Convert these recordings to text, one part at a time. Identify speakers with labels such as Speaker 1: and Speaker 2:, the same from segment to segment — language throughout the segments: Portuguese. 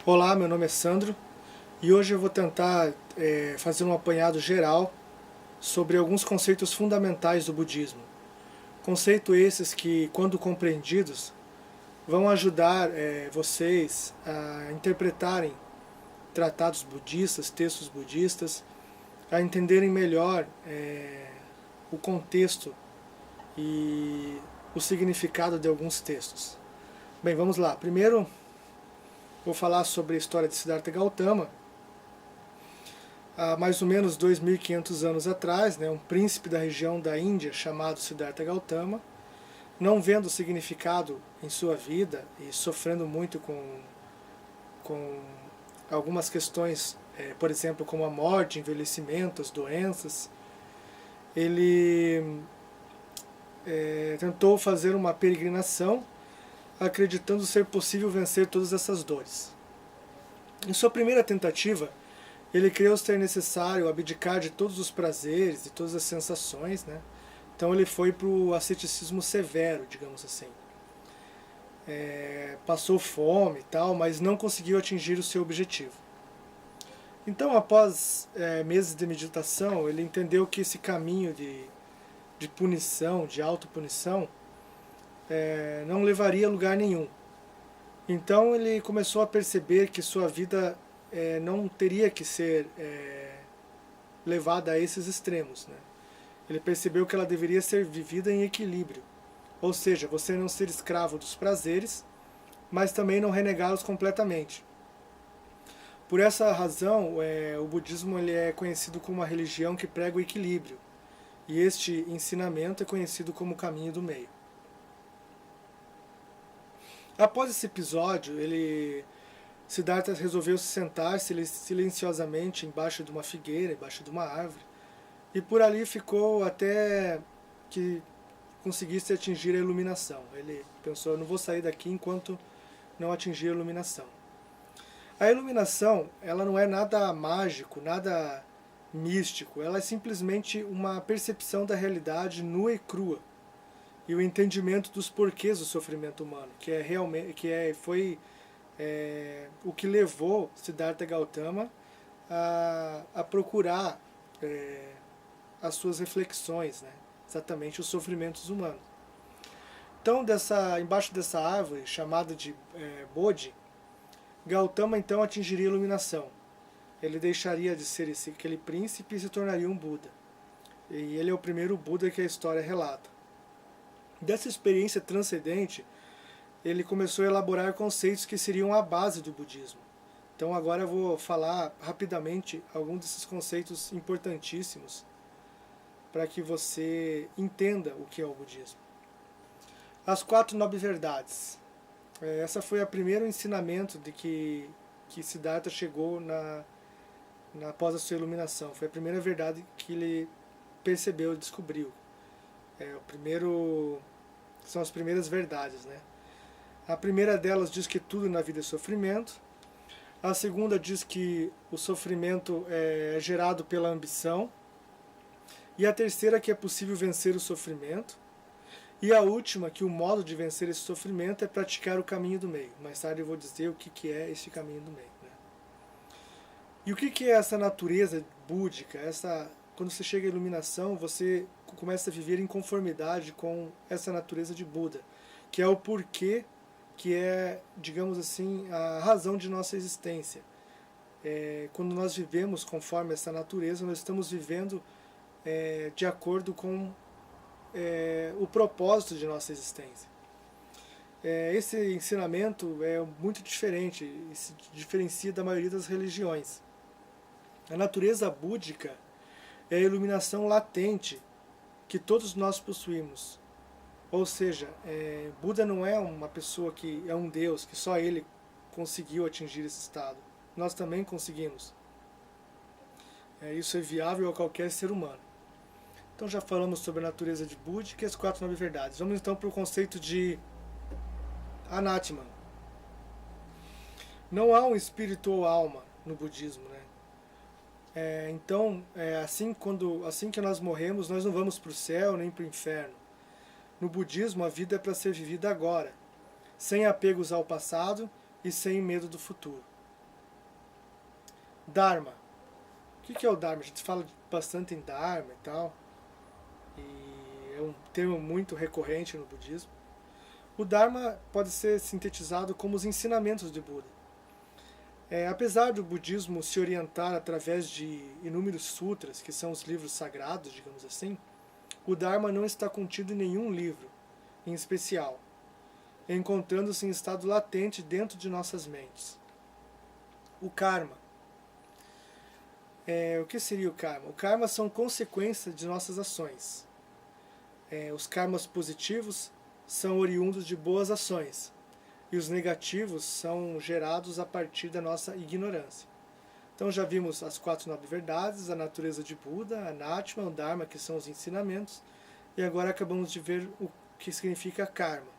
Speaker 1: Olá, meu nome é Sandro e hoje eu vou tentar fazer um apanhado geral sobre alguns conceitos fundamentais do budismo. Conceitos esses que, quando compreendidos, vão ajudar vocês a interpretarem tratados budistas, textos budistas, a entenderem melhor o contexto e o significado de alguns textos. Bem, vamos lá. Primeiro, vou falar sobre a história de Siddhartha Gautama. Há mais ou menos 2.500 anos atrás, um príncipe da região da Índia chamado Siddhartha Gautama, não vendo significado em sua vida e sofrendo muito com algumas questões, por exemplo, como a morte, envelhecimento, as doenças, ele tentou fazer uma peregrinação acreditando ser possível vencer todas essas dores. Em sua primeira tentativa, ele creu ser necessário abdicar de todos os prazeres, de todas as sensações, Então ele foi para o asceticismo severo, digamos assim. Passou fome e tal, mas não conseguiu atingir o seu objetivo. Então, após meses de meditação, ele entendeu que esse caminho de punição, de autopunição, não levaria a lugar nenhum. Então ele começou a perceber que sua vida não teria que ser levada a esses extremos. Ele percebeu que ela deveria ser vivida em equilíbrio. Ou seja, você não ser escravo dos prazeres, mas também não renegá-los completamente. Por essa razão, o budismo ele é conhecido como uma religião que prega o equilíbrio. E este ensinamento é conhecido como o caminho do meio. Após esse episódio, Siddhartha resolveu se sentar silenciosamente embaixo de uma figueira, embaixo de uma árvore, e por ali ficou até que conseguisse atingir a iluminação. Ele pensou, eu não vou sair daqui enquanto não atingir a iluminação. A iluminação, ela não é nada mágico, nada místico, ela é simplesmente uma percepção da realidade nua e crua, e o entendimento dos porquês do sofrimento humano, foi o que levou Siddhartha Gautama a procurar as suas reflexões, exatamente os sofrimentos humanos. Então, embaixo dessa árvore, chamada de Bodhi, Gautama então atingiria a iluminação. Ele deixaria de ser aquele príncipe e se tornaria um Buda. E ele é o primeiro Buda que a história relata. Dessa experiência transcendente, ele começou a elaborar conceitos que seriam a base do budismo. Então agora eu vou falar rapidamente alguns desses conceitos importantíssimos para que você entenda o que é o budismo. As 4 nobres verdades. Essa foi o primeiro ensinamento de que Siddhartha chegou após a sua iluminação. Foi a primeira verdade que ele percebeu, descobriu. São as primeiras verdades, A primeira delas diz que tudo na vida é sofrimento. A segunda diz que o sofrimento é gerado pela ambição. E a terceira que é possível vencer o sofrimento. E a última, que o modo de vencer esse sofrimento é praticar o caminho do meio. Mais tarde eu vou dizer o que é esse caminho do meio. E o que é essa natureza búdica? Quando você chega à iluminação, você começa a viver em conformidade com essa natureza de Buda, que é o porquê, que é, digamos assim, a razão de nossa existência. Quando nós vivemos conforme essa natureza, nós estamos vivendo de acordo com o propósito de nossa existência. Esse ensinamento é muito diferente e se diferencia da maioria das religiões. A natureza búdica é a iluminação latente que todos nós possuímos. Ou seja, Buda não é uma pessoa que é um Deus, que só ele conseguiu atingir esse estado. Nós também conseguimos. Isso é viável a qualquer ser humano. Então já falamos sobre a natureza de Búdica e as 4 nobres verdades. Vamos então para o conceito de Anatman. Não há um espírito ou alma no budismo, Então, assim que nós morremos, nós não vamos para o céu nem para o inferno. No budismo, a vida é para ser vivida agora, sem apegos ao passado e sem medo do futuro. Dharma. O que é o Dharma? A gente fala bastante em Dharma e tal, e é um termo muito recorrente no budismo. O Dharma pode ser sintetizado como os ensinamentos de Buda. Apesar do budismo se orientar através de inúmeros sutras, que são os livros sagrados, digamos assim, o Dharma não está contido em nenhum livro, em especial, encontrando-se em estado latente dentro de nossas mentes. O karma. O que seria o karma? O karma são consequências de nossas ações. Os karmas positivos são oriundos de boas ações, e os negativos são gerados a partir da nossa ignorância. Então já vimos as 4 nobres verdades, a natureza de Buda, a Anatma, o Dharma, que são os ensinamentos, e agora acabamos de ver o que significa karma.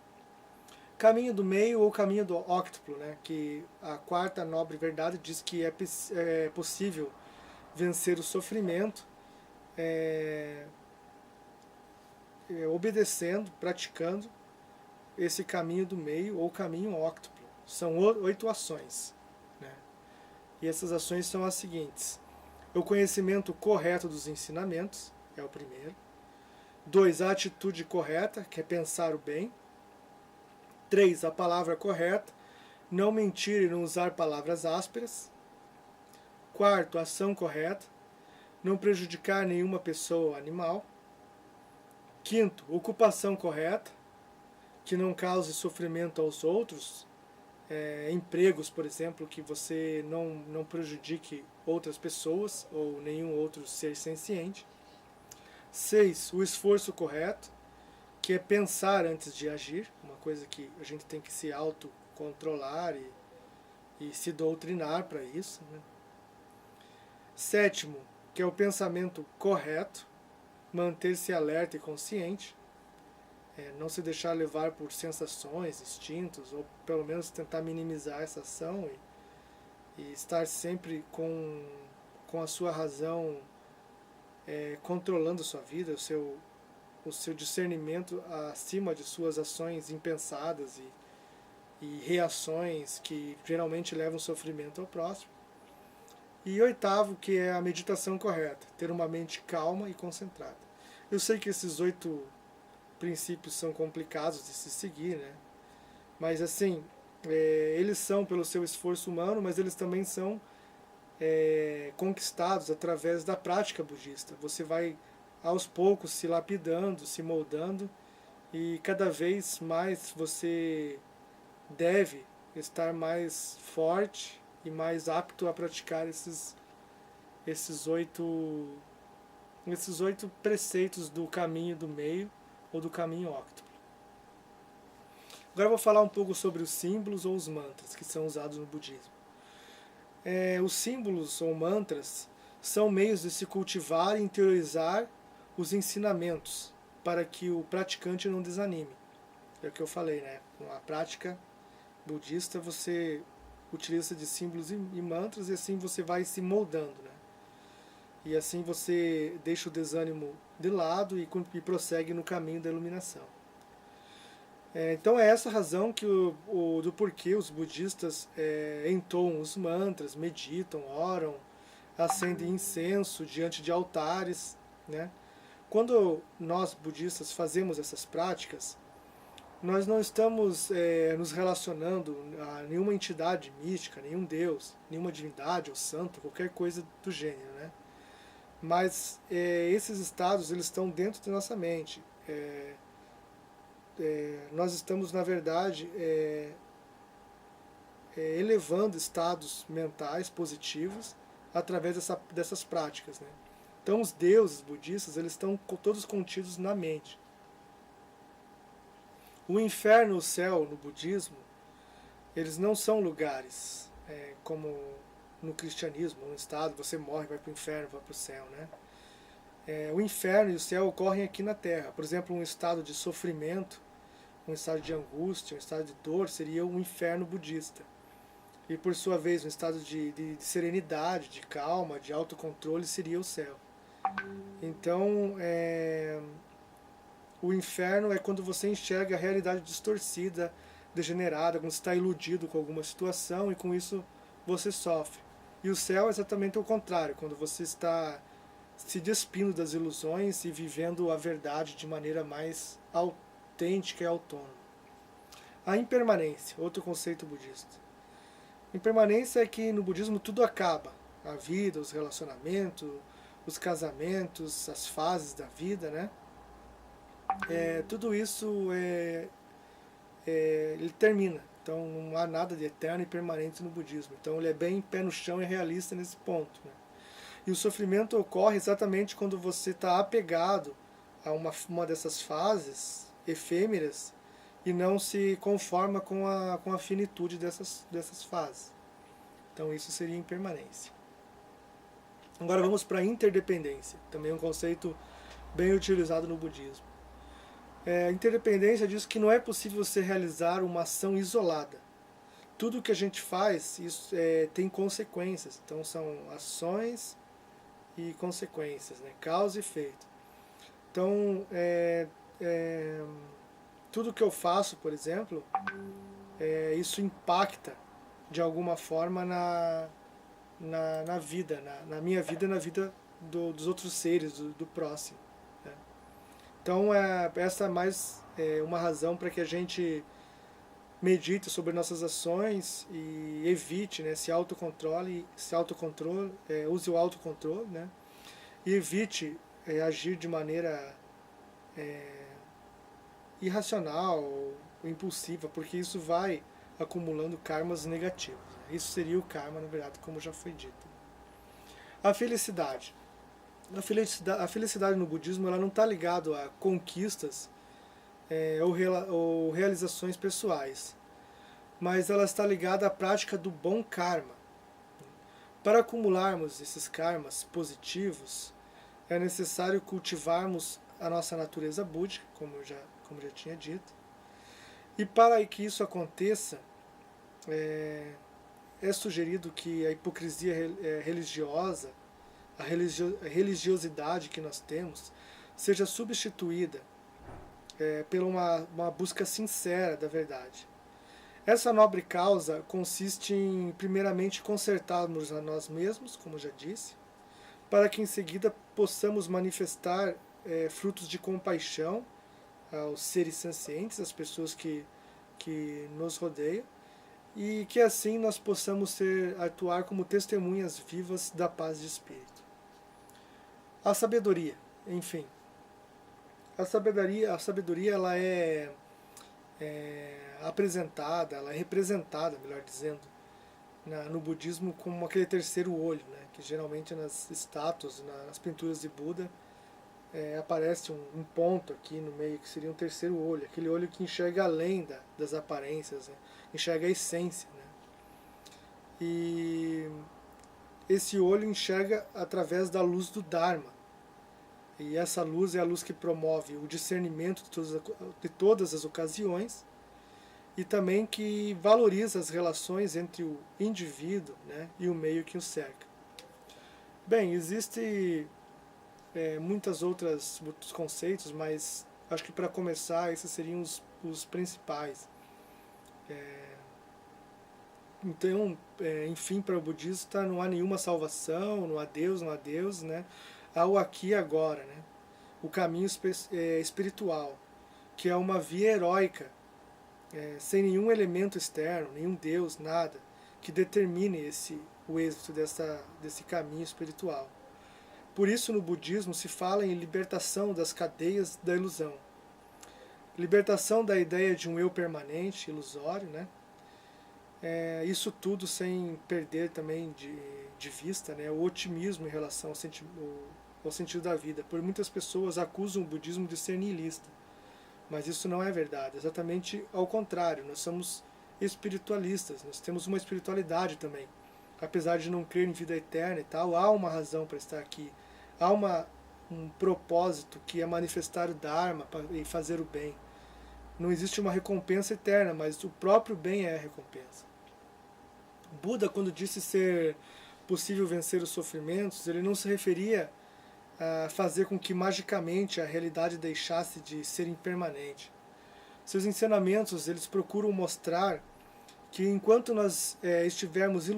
Speaker 1: Caminho do meio ou caminho do óctuplo, né? Que a 4ª nobre verdade diz que é possível vencer o sofrimento obedecendo, praticando esse caminho do meio ou caminho óctuplo. São 8 ações. Né? E essas ações são as seguintes. O conhecimento correto dos ensinamentos, é o primeiro. 2, a atitude correta, que é pensar o bem. 3, a palavra correta, não mentir e não usar palavras ásperas. 4, a ação correta, não prejudicar nenhuma pessoa ou animal. 5, ocupação correta, que não cause sofrimento aos outros, empregos, por exemplo, que você não prejudique outras pessoas ou nenhum outro ser senciente. 6, o esforço correto, que é pensar antes de agir, uma coisa que a gente tem que se autocontrolar e se doutrinar para isso. Né? 7, que é o pensamento correto, manter-se alerta e consciente, não se deixar levar por sensações, instintos, ou pelo menos tentar minimizar essa ação e estar sempre com a sua razão controlando a sua vida, o seu discernimento acima de suas ações impensadas e reações que geralmente levam sofrimento ao próximo. E 8, que é a meditação correta, ter uma mente calma e concentrada. Eu sei que esses 8 princípios são complicados de se seguir, né? Mas assim, eles são pelo seu esforço humano, mas eles também são conquistados através da prática budista. Você vai aos poucos se lapidando, se moldando, e cada vez mais você deve estar mais forte e mais apto a praticar esses 8 preceitos do caminho do meio ou do caminho óctuplo. Agora eu vou falar um pouco sobre os símbolos ou os mantras que são usados no budismo. Os símbolos ou mantras são meios de se cultivar e interiorizar os ensinamentos para que o praticante não desanime. É o que eu falei, né? Com a prática budista você utiliza de símbolos e mantras e assim você vai se moldando, né? E assim você deixa o desânimo de lado e prossegue no caminho da iluminação. Então é essa a razão que do porquê os budistas entoam os mantras, meditam, oram, acendem incenso diante de altares. Né? Quando nós budistas fazemos essas práticas, nós não estamos nos relacionando a nenhuma entidade mística, nenhum deus, nenhuma divindade ou santo, qualquer coisa do gênero. Né? Mas esses estados eles estão dentro da nossa mente. Nós estamos, na verdade, elevando estados mentais positivos através dessas práticas. Né? Então, os deuses budistas eles estão todos contidos na mente. O inferno e o céu no budismo, eles não são lugares como no cristianismo, um estado, você morre, vai para o inferno, vai para o céu. Né? O inferno e o céu ocorrem aqui na Terra. Por exemplo, um estado de sofrimento, um estado de angústia, um estado de dor seria um inferno budista. E por sua vez, um estado de serenidade, de calma, de autocontrole seria o céu. Então, o inferno é quando você enxerga a realidade distorcida, degenerada, quando você está iludido com alguma situação e com isso você sofre. E o céu é exatamente o contrário, quando você está se despindo das ilusões e vivendo a verdade de maneira mais autêntica e autônoma. A impermanência, outro conceito budista. Impermanência é que no budismo tudo acaba. A vida, os relacionamentos, os casamentos, as fases da vida, né? Tudo isso ele termina. Então não há nada de eterno e permanente no budismo. Então ele é bem pé no chão e realista nesse ponto, né? E o sofrimento ocorre exatamente quando você está apegado a uma dessas fases efêmeras e não se conforma com a finitude dessas fases. Então isso seria impermanência. Agora vamos para a interdependência, também um conceito bem utilizado no budismo. A interdependência diz que não é possível você realizar uma ação isolada. Tudo que a gente faz isso, tem consequências, então são ações e consequências, né? Causa e efeito. Então, tudo que eu faço, por exemplo, isso impacta de alguma forma na vida, na minha vida e na vida dos outros seres, do próximo. Né? Então, essa é mais uma razão para que a gente medite sobre nossas ações e evite, né, se autocontrole, use o autocontrole, né, e evite agir de maneira irracional ou impulsiva, porque isso vai acumulando karmas negativos. Né? Isso seria o karma, na verdade, como já foi dito. A felicidade. A felicidade no budismo ela não está ligada a conquistas ou realizações pessoais, mas ela está ligada à prática do bom karma. Para acumularmos esses karmas positivos, é necessário cultivarmos a nossa natureza búdica, como já tinha dito. E para que isso aconteça, é sugerido que a hipocrisia religiosa, a religiosidade que nós temos, seja substituída por uma busca sincera da verdade. Essa nobre causa consiste em, primeiramente, consertarmos a nós mesmos, como já disse, para que em seguida possamos manifestar frutos de compaixão aos seres sencientes, às pessoas que nos rodeiam, e que assim nós possamos atuar como testemunhas vivas da paz de espírito. A sabedoria, enfim. A sabedoria ela é apresentada, ela é representada, melhor dizendo, no budismo como aquele terceiro olho, né, que geralmente nas estátuas, nas pinturas de Buda, aparece um ponto aqui no meio que seria um terceiro olho, aquele olho que enxerga além das aparências, né, enxerga a essência. Né, e esse olho enxerga através da luz do Dharma. E essa luz é a luz que promove o discernimento de todas as ocasiões e também que valoriza as relações entre o indivíduo, né, e o meio que o cerca. Bem, existem muitos outros conceitos, mas acho que para começar esses seriam os principais. Então, enfim, para o budista não há nenhuma salvação, não há Deus, né? Há o aqui e agora, né? O caminho espiritual, que é uma via heróica, sem nenhum elemento externo, nenhum Deus, nada, que determine o êxito desse caminho espiritual. Por isso, no budismo, se fala em libertação das cadeias da ilusão. Libertação da ideia de um eu permanente, ilusório, né? Isso tudo sem perder também de vista, né, o otimismo em relação ao sentido da vida. Por muitas pessoas acusam o budismo de ser nihilista, mas isso não é verdade, exatamente ao contrário, nós somos espiritualistas, nós temos uma espiritualidade também. Apesar de não crer em vida eterna e tal, há uma razão para estar aqui, há um propósito que é manifestar o Dharma e fazer o bem. Não existe uma recompensa eterna, mas o próprio bem é a recompensa. Buda, quando disse ser possível vencer os sofrimentos, ele não se referia a fazer com que magicamente a realidade deixasse de ser impermanente. Seus ensinamentos eles procuram mostrar que enquanto nós estivermos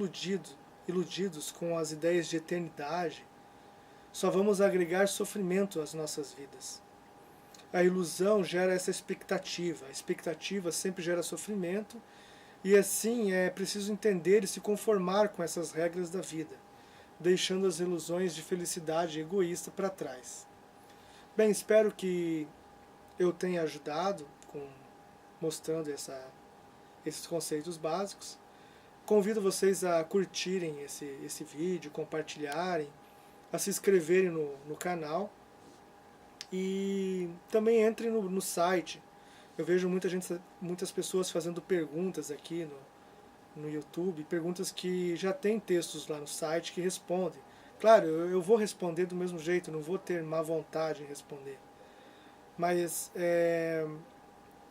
Speaker 1: iludidos com as ideias de eternidade, só vamos agregar sofrimento às nossas vidas. A ilusão gera essa expectativa, a expectativa sempre gera sofrimento, e assim é preciso entender e se conformar com essas regras da vida, deixando as ilusões de felicidade egoísta para trás. Bem, espero que eu tenha ajudado mostrando esses conceitos básicos. Convido vocês a curtirem esse vídeo, compartilharem, a se inscreverem no canal e também entrem no site. Eu vejo muitas pessoas fazendo perguntas aqui no YouTube, perguntas que já tem textos lá no site que respondem. Claro, eu vou responder do mesmo jeito, não vou ter má vontade em responder. Mas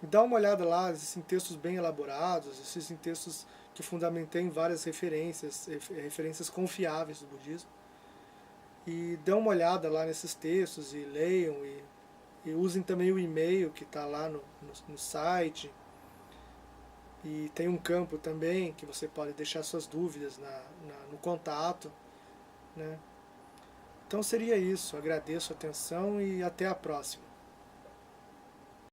Speaker 1: dá uma olhada lá, existem textos bem elaborados, existem textos que fundamentem várias referências confiáveis do budismo. E dê uma olhada lá nesses textos e leiam e usem também o e-mail que está lá no site. E tem um campo também que você pode deixar suas dúvidas no contato, né? Então seria isso. Agradeço a atenção e até a próxima.